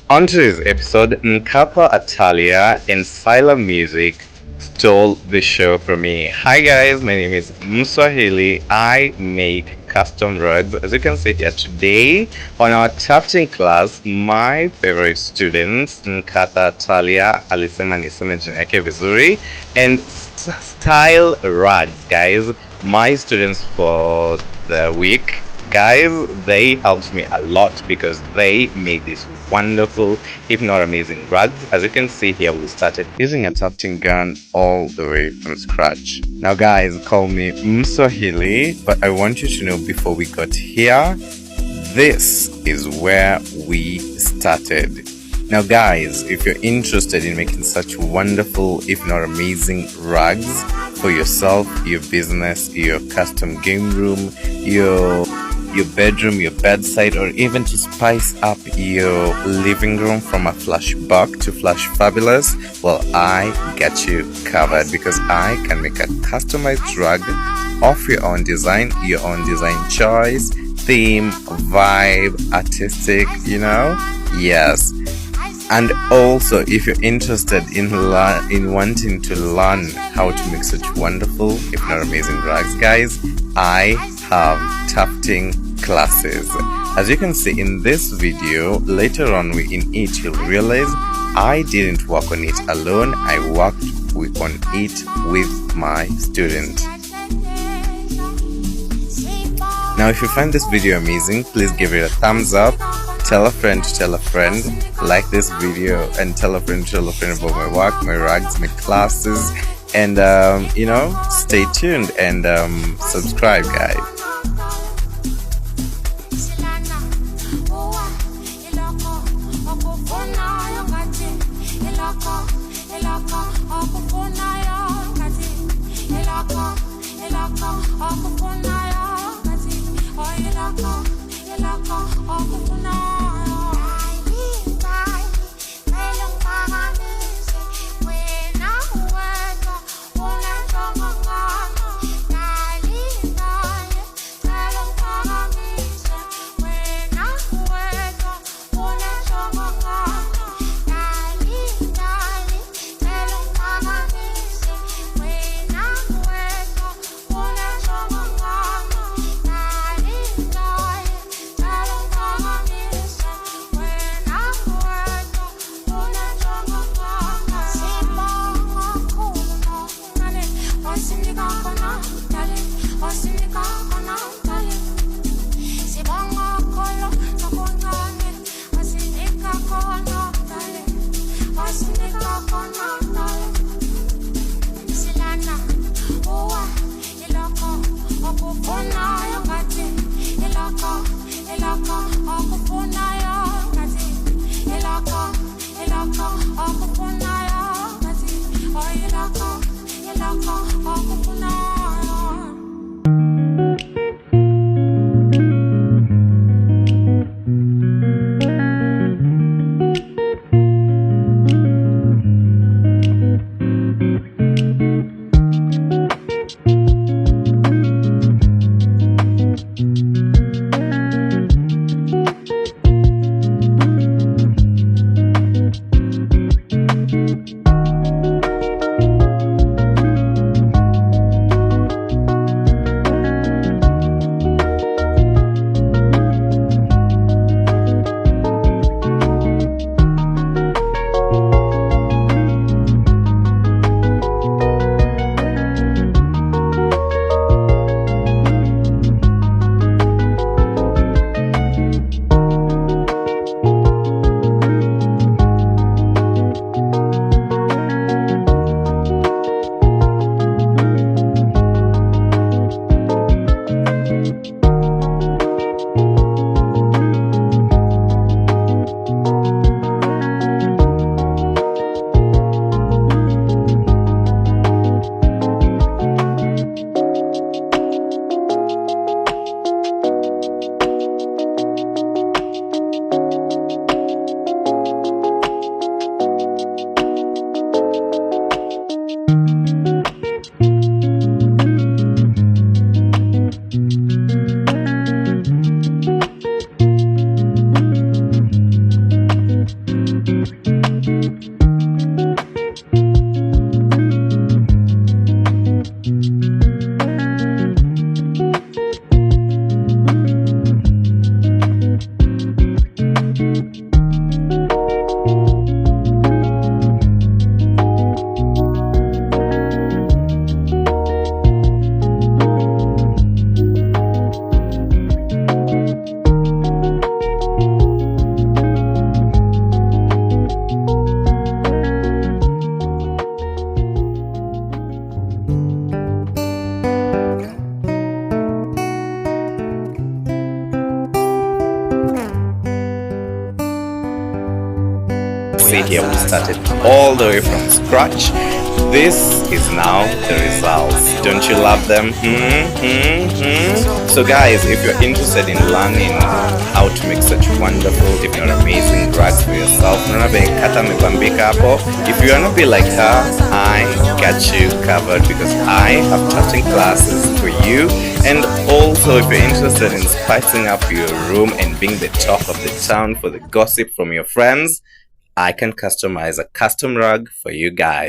On today's episode, Nkapa Atalia and Sila Music stole the show from me. Hi guys, my name is Mswahili. I make custom rugs. As you can see here today on our tufting class, my favorite students, Nkata Atalia, alisema niseme jina yake vizuri, and Style Rugs, guys. My students for the week, guys, they helped me a lot because they made this wonderful, if not amazing rugs. As you can see here, we started using a tufting gun all the way from scratch. Now guys, call me Mswahili, but I want you to know before we got here, this is where we started. Now guys, if you're interested in making such wonderful, if not amazing rugs for yourself, your business, your custom game room, your bedroom, your bedside, or even to spice up your living room from a flush buck to flush fabulous, well, I get you covered because I can make a customized rug of your own design choice, theme, vibe, artistic, yes. And also, if you're interested in wanting to learn how to make such wonderful, if not amazing rugs, guys, I have tufting classes. As you can see in this video, later on in it you'll realize I didn't work on it alone. I worked on it with my student. Now if you find this video amazing, please give it a thumbs up, tell a friend to tell a friend, like this video, and tell a friend to tell a friend about my work, my rugs, my classes, and stay tuned and subscribe, guys. see here, we started all the way from scratch. This is now the results. Don't you love them? So guys, if you're interested in learning how to make such wonderful, if you're amazing rugs for yourself, if you wanna be like her, I got you covered, because I have tufting classes for you. And also, if you're interested in spicing up your room and being the talk of the town for the gossip from your friends, I can customize a custom rug for you guys.